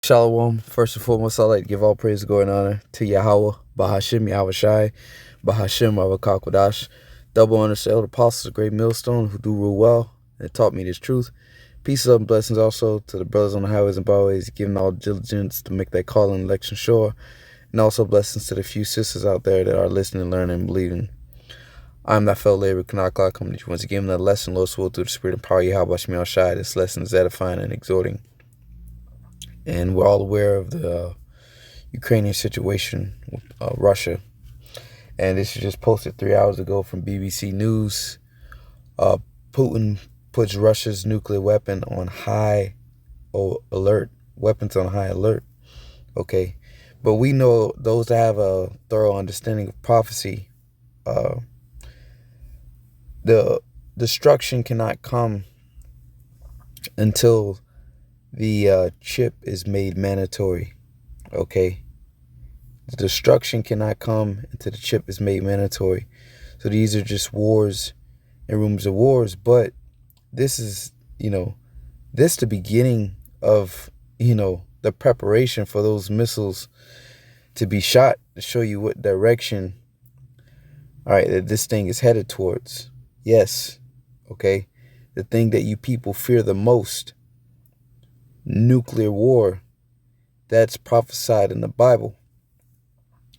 Shalom. First and foremost, I'd like to give all praise, glory, and honor to Yahweh, Bahashim, Yahweh Shai, Bahashim, Yahweh Kakwadash. Double honor to elder apostles, a great millstone who do rule well and taught me this truth. Peace, love, and blessings also to the brothers on the highways and byways, giving all diligence to make that call and election sure. And also blessings to the few sisters out there that are listening, learning, and believing. I'm that fellow laborer, Kanakla, coming to you once again with a lesson, Lord's will, through the spirit and power of Yahweh Shai. Shai. This lesson is edifying and exhorting. And we're all aware of the Ukrainian situation with Russia. And this was just posted 3 hours ago from BBC News. Putin puts Russia's nuclear weapon on high alert. Weapons on high alert. Okay. But we know, those that have a thorough understanding of prophecy, the destruction cannot come until the chip is made mandatory. Okay. The destruction cannot come until the chip is made mandatory. So these are just wars and rumors of wars. But this is, this the beginning of, the preparation for those missiles to be shot, to show you what direction, all right, that this thing is headed towards. Yes. Okay. The thing that you people fear the most, nuclear war, that's prophesied in the Bible.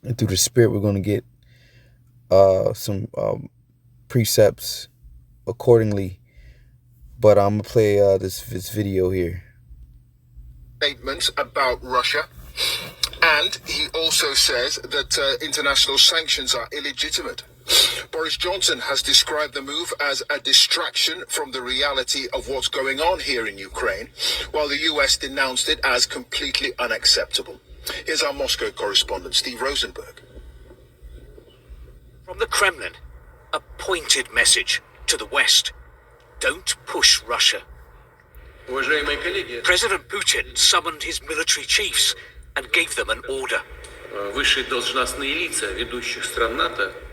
And through the Spirit, we're going to get some precepts accordingly. But I'm going to play this video here. Statements about Russia. And he also says that international sanctions are illegitimate. Boris Johnson has described the move as a distraction from the reality of what's going on here in Ukraine, while the US denounced it as completely unacceptable. Here's our Moscow correspondent, Steve Rosenberg. From the Kremlin, a pointed message to the West. Don't push Russia. President Putin summoned his military chiefs and gave them an order.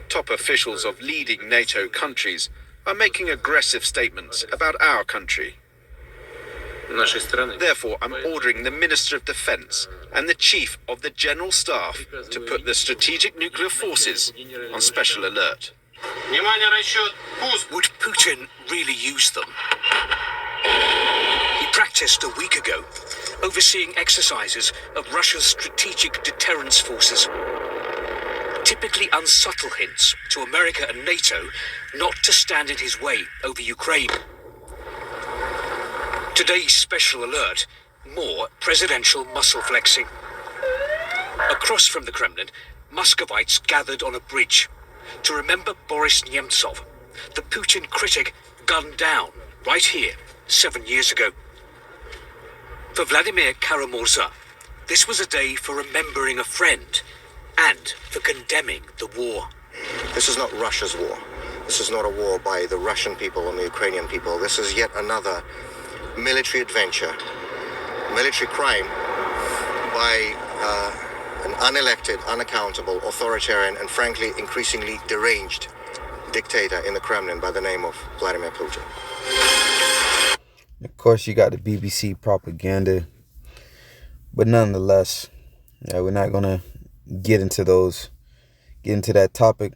Top officials of leading NATO countries are making aggressive statements about our country. Therefore, I'm ordering the Minister of Defense and the Chief of the General Staff to put the strategic nuclear forces on special alert. Would Putin really use them? He practiced a week ago, overseeing exercises of Russia's strategic deterrence forces. Typically unsubtle hints to America and NATO not to stand in his way over Ukraine. Today's special alert, more presidential muscle flexing. Across from the Kremlin, Muscovites gathered on a bridge to remember Boris Nemtsov, the Putin critic gunned down right here 7 years ago. For Vladimir Karamurza, this was a day for remembering a friend and for condemning the war. This is not Russia's war. This is not a war by the Russian people and the Ukrainian people. This is yet another military adventure, military crime by an unelected, unaccountable, authoritarian, and frankly, increasingly deranged dictator in the Kremlin by the name of Vladimir Putin. Of course, you got the BBC propaganda, but nonetheless, we're not going to get into that topic,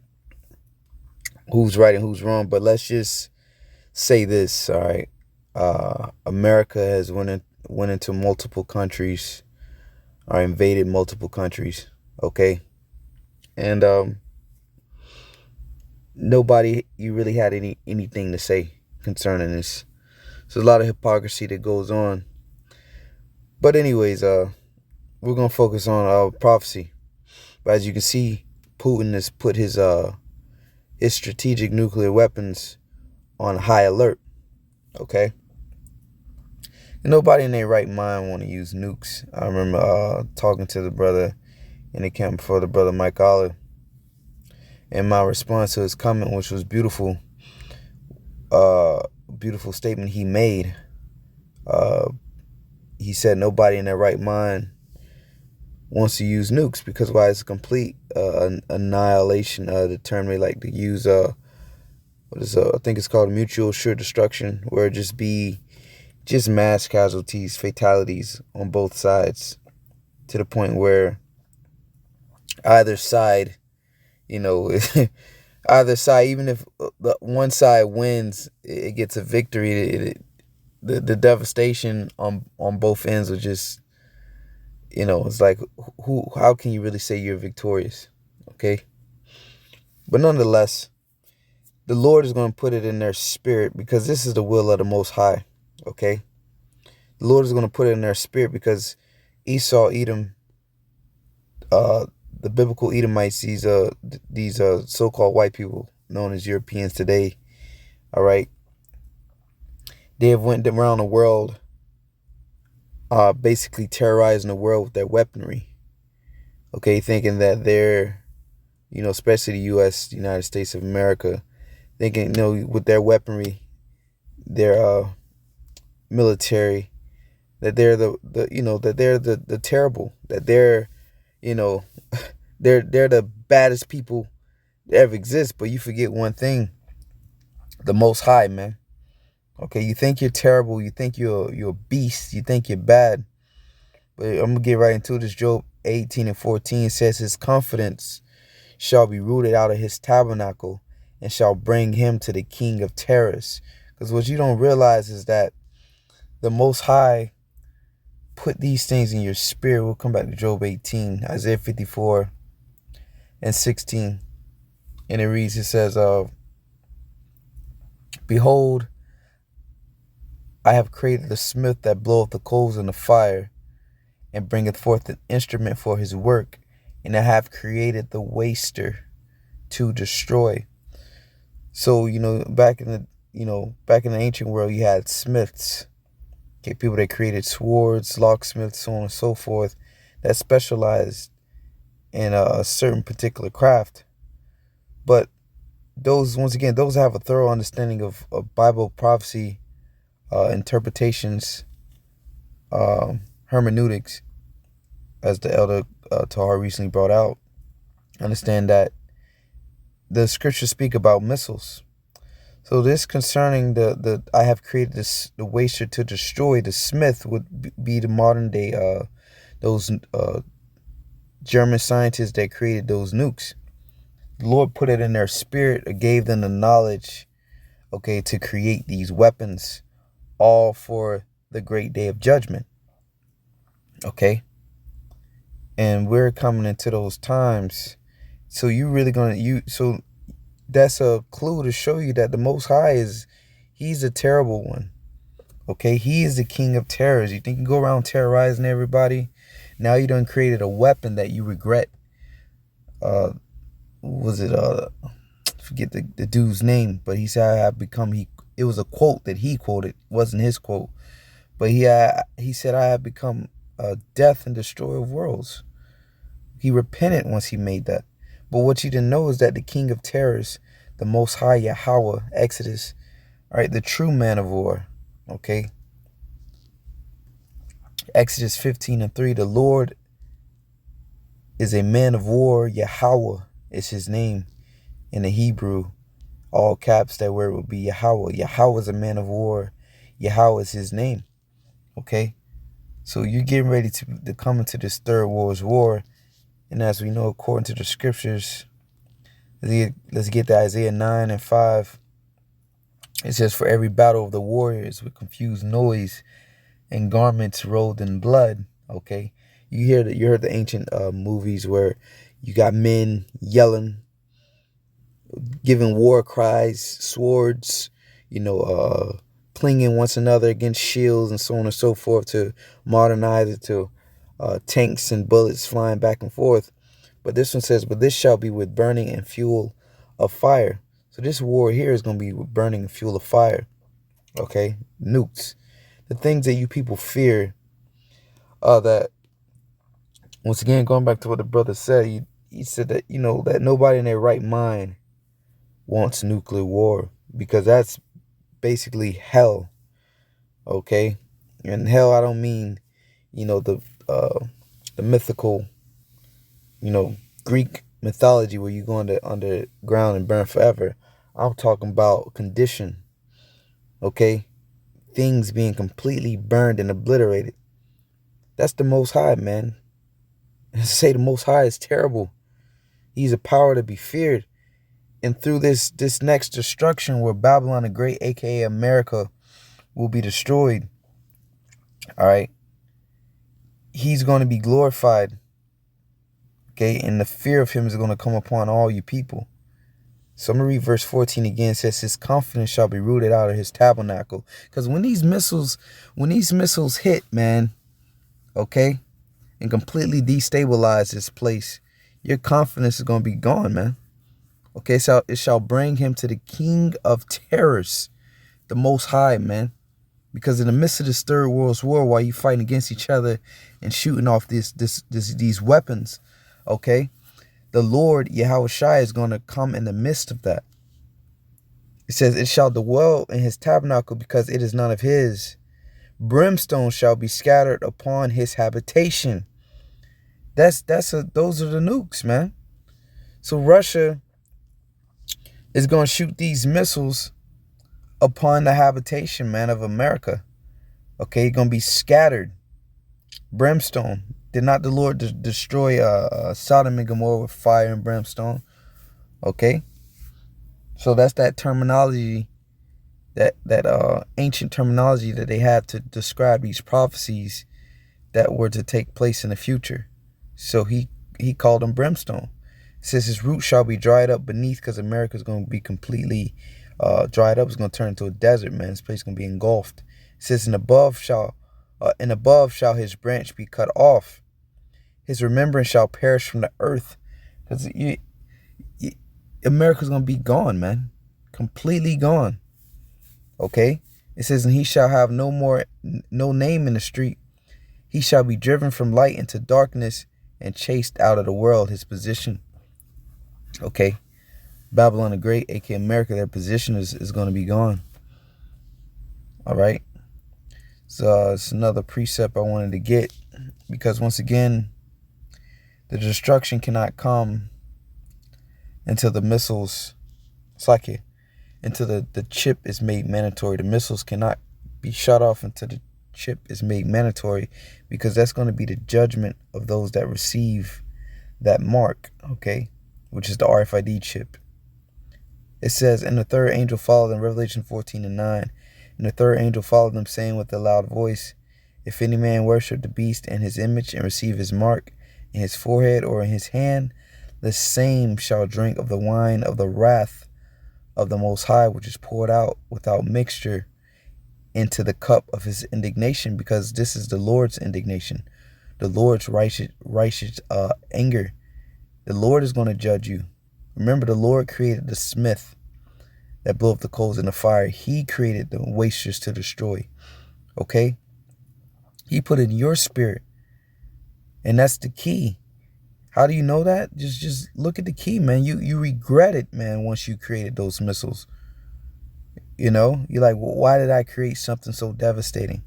who's right and who's wrong. But let's just say this, all right? America has went into multiple countries, or invaded multiple countries, okay? And nobody you really had anything to say concerning this. So there's a lot of hypocrisy that goes on. But anyways, we're gonna focus on prophecy. But as you can see, Putin has put his strategic nuclear weapons on high alert. Okay. And nobody in their right mind want to use nukes. I remember talking to the brother in the camp before, the brother Mike Aller, and my response to his comment, which was beautiful statement he made. He said nobody in their right mind wants to use nukes, because why? It's a complete annihilation. The term they like to use, I think it's called mutual assured destruction, where it just be mass casualties, fatalities on both sides. to the point where either side, you know, either side, even if the one side wins, it gets a victory. The devastation on both ends are just, it's like, how can you really say you're victorious? Okay. But nonetheless, the Lord is going to put it in their spirit because this is the will of the Most High. Okay. The Lord is going to put it in their spirit because Esau, Edom, the biblical Edomites, these so-called white people known as Europeans today, all right, they have went around the world, basically terrorizing the world with their weaponry. Okay, thinking that they're, especially the U.S., the United States of America, thinking, with their weaponry, their military, that they're that they're the terrible, that they're, you know, they're the baddest people that ever exist. But you forget one thing: the Most High, man. Okay, you think you're terrible, you think you're a beast, you think you're bad. But I'm gonna get right into this. Job 18:14 says, "His confidence shall be rooted out of his tabernacle, and shall bring him to the king of terrors." Because what you don't realize is that the Most High put these things in your spirit. We'll come back to Job 18, Isaiah 54:16. And it reads, it says, "Behold, I have created a smith that bloweth the coals in the fire, and bringeth forth an instrument for his work, and I have created the waster to destroy." So, back in the ancient world, you had smiths, okay, people that created swords, locksmiths, so on and so forth, that specialized in a certain particular craft. But those have a thorough understanding of Bible prophecy, interpretations, hermeneutics, as the elder Tahar recently brought out. Understand that the scriptures speak about missiles. So this concerning the I have created the waster to destroy, the smith would be the modern day those German scientists that created those nukes. The Lord put it in their spirit, or gave them the knowledge, okay, to create these weapons, all for the great day of judgment. Okay. And we're coming into those times. So so that's a clue to show you that the Most High he's a terrible one. Okay. He is the king of terrors. You think you go around terrorizing everybody? Now you done created a weapon that you regret. Was it forget the dude's name, but he said, "I have become," it was a quote that he quoted, wasn't his quote, but he said, "I have become death and destroyer of worlds." He repented once he made that. But what you didn't know is that the king of terrors, the Most High Yahweh, Exodus, all right, the true man of war, okay, Exodus 15:3, the Lord is a man of war. Yahweh is his name in the Hebrew. All caps, that word would be Yahweh. Yahweh is a man of war. Yahweh is his name. Okay? So you're getting ready to come into this third world's war. And as we know, according to the scriptures, let's get to Isaiah 9:5. It says, "For every battle of the warriors with confused noise and garments rolled in blood." Okay? You heard the ancient movies where you got men yelling, giving war cries, swords, clinging one another against shields and so on and so forth, to modernize it to tanks and bullets flying back and forth. But this one says, "But this shall be with burning and fuel of fire." So this war here is going to be with burning and fuel of fire. Okay? Nukes. The things that you people fear, that, once again, going back to what the brother said, he said that, that nobody in their right mind wants nuclear war, because that's basically hell. Okay? And hell, I don't mean, the mythical, Greek mythology where you go underground and burn forever. I'm talking about condition. Okay? Things being completely burned and obliterated. That's the Most High, man. and say the Most High is terrible. He's a power to be feared. And through this next destruction where Babylon the Great, aka America, will be destroyed, all right, he's going to be glorified. Okay, and the fear of him is going to come upon all you people. So I'm going to read verse 14 again. It says, his confidence shall be rooted out of his tabernacle. Because when these missiles hit, man, okay, and completely destabilize this place, your confidence is going to be gone, man. Okay, so it shall bring him to the king of terrors, the Most High, man. Because in the midst of this third world war, while you fighting against each other and shooting off these weapons, okay, the Lord, Yahushua, is going to come in the midst of that. It says, it shall dwell in his tabernacle because it is none of his. Brimstone shall be scattered upon his habitation. Those are the nukes, man. So Russia is going to shoot these missiles upon the habitation, man, of America. Okay, going to be scattered. Brimstone. Did not the Lord destroy Sodom and Gomorrah with fire and brimstone? Okay. So that's that terminology, that ancient terminology that they had to describe these prophecies that were to take place in the future. So he called them brimstone. It says his root shall be dried up beneath, because America is going to be completely dried up. It's going to turn into a desert, man. This place is going to be engulfed. It says, and above shall his branch be cut off. His remembrance shall perish from the earth. Because America's going to be gone, man. Completely gone. Okay? It says, and he shall have no name in the street. He shall be driven from light into darkness and chased out of the world, his position. Okay? Babylon the Great, aka America, their position is going to be gone. All right? So it's another precept I wanted to get, because once again, the destruction cannot come until the missiles, until the chip is made mandatory. The missiles cannot be shut off until the chip is made mandatory, because that's going to be the judgment of those that receive that mark, okay, which is the RFID chip. It says, and the third angel followed in Revelation 14:9. And the third angel followed them, saying with a loud voice, if any man worship the beast and his image, and receive his mark in his forehead or in his hand, the same shall drink of the wine of the wrath of the Most High, which is poured out without mixture into the cup of his indignation, because this is the Lord's indignation, the Lord's righteous anger. The Lord is going to judge you. Remember, the Lord created the smith that blew up the coals in the fire. He created the wasters to destroy. Okay? He put in your spirit. And that's the key. How do you know that? Just look at the key, man. You regret it, man, once you created those missiles. You know? You're like, well, why did I create something so devastating?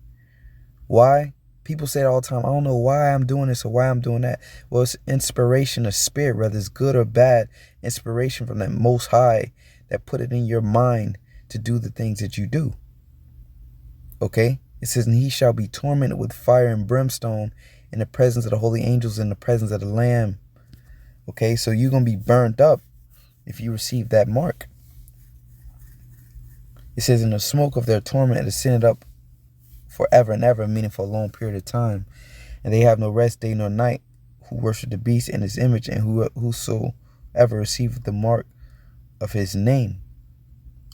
Why? People say it all the time. I don't know why I'm doing this or why I'm doing that. Well, it's inspiration of spirit, whether it's good or bad. Inspiration from that Most High that put it in your mind to do the things that you do. Okay? It says, and he shall be tormented with fire and brimstone in the presence of the holy angels, in the presence of the Lamb. Okay? So you're going to be burned up if you receive that mark. It says, in the smoke of their torment it ascended up forever and ever, meaning for a long period of time. And they have no rest day nor night, who worship the beast and his image, and whosoever receiveth the mark of his name.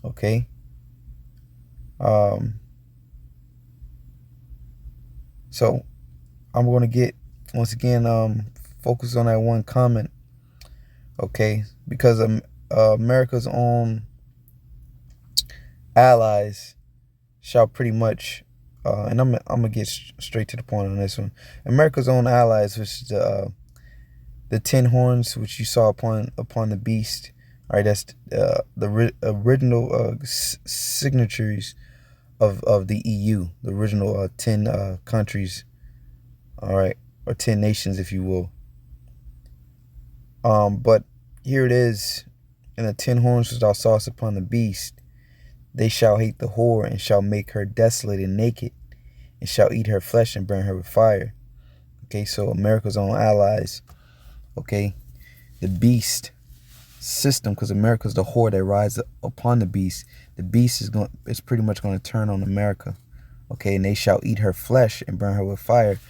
Okay? So I'm going to get, once again, focus on that one comment. Okay? Because America's own allies shall pretty much, and I'm gonna get straight to the point on this one. America's own allies, which is the 10 horns, which you saw upon the beast. All right, that's the original signatories of the EU, the original 10 countries. All right, or 10 nations, if you will. But here it is, and the 10 horns which thou sawest upon the beast, they shall hate the whore, and shall make her desolate and naked, and shall eat her flesh and burn her with fire. Okay, so America's own allies. Okay, the beast system, because America's the whore that rides upon the beast. The beast is pretty much going to turn on America. Okay, and they shall eat her flesh and burn her with fire.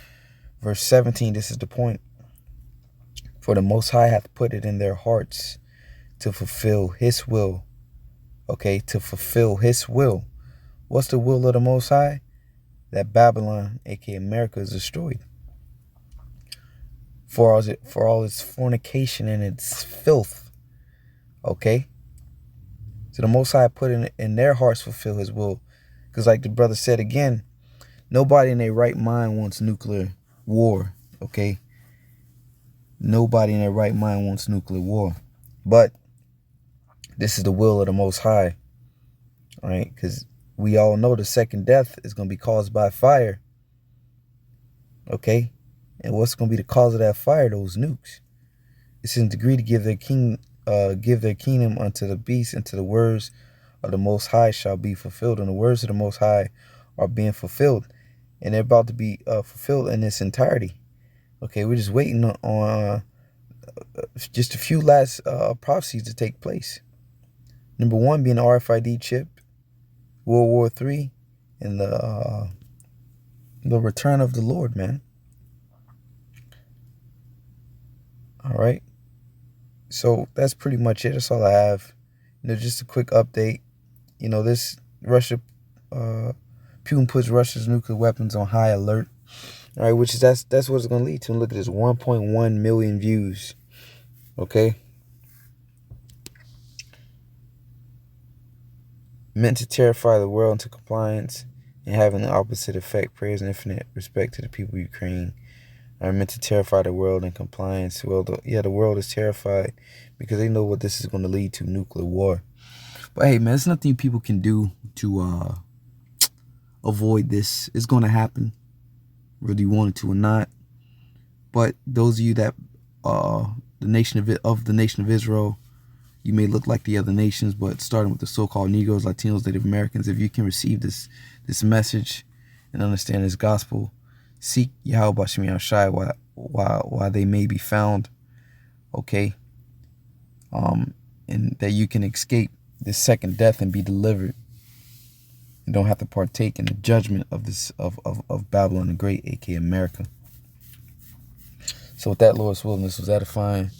Verse 17, this is the point. For the Most High hath put it in their hearts to fulfill his will. Okay, to fulfill his will. What's the will of the Most High? That Babylon, aka America, is destroyed. For all its fornication and its filth. Okay? So the Most High put in their hearts fulfill his will. Because like the brother said again, nobody in their right mind wants nuclear war. Okay? Nobody in their right mind wants nuclear war. But this is the will of the Most High. Right? Because we all know the second death is going to be caused by fire. Okay? And what's going to be the cause of that fire? Those nukes. It's in degree to give their kingdom unto the beast, and to the words of the Most High shall be fulfilled. And the words of the Most High are being fulfilled. And they're about to be fulfilled in its entirety. Okay, we're just waiting on just a few last prophecies to take place. Number one being the RFID chip, World War III, and the return of the Lord, man. All right. So that's pretty much it. That's all I have. Just a quick update. This Russia, Putin puts Russia's nuclear weapons on high alert. All right, which is that's what it's gonna lead to. And look at this, 1.1 million views. Okay. Meant to terrify the world into compliance and having the opposite effect. Prayers and infinite respect to the people of Ukraine. Are meant to terrify the world in compliance. Well, the world is terrified because they know what this is going to lead to, nuclear war. But hey, man, there's nothing people can do to avoid this. It's going to happen, whether you want it to or not. But those of you that the nation of Israel, you may look like the other nations, but starting with the so-called Negroes, Latinos, Native Americans, if you can receive this message and understand this gospel, seek Yahweh Bashim Yahushai while they may be found, okay? And that you can escape this second death and be delivered. You don't have to partake in the judgment of this of Babylon the Great, aka America. So with that, Lord's willing, this was edifying.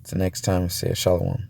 Till next time, say Shalom.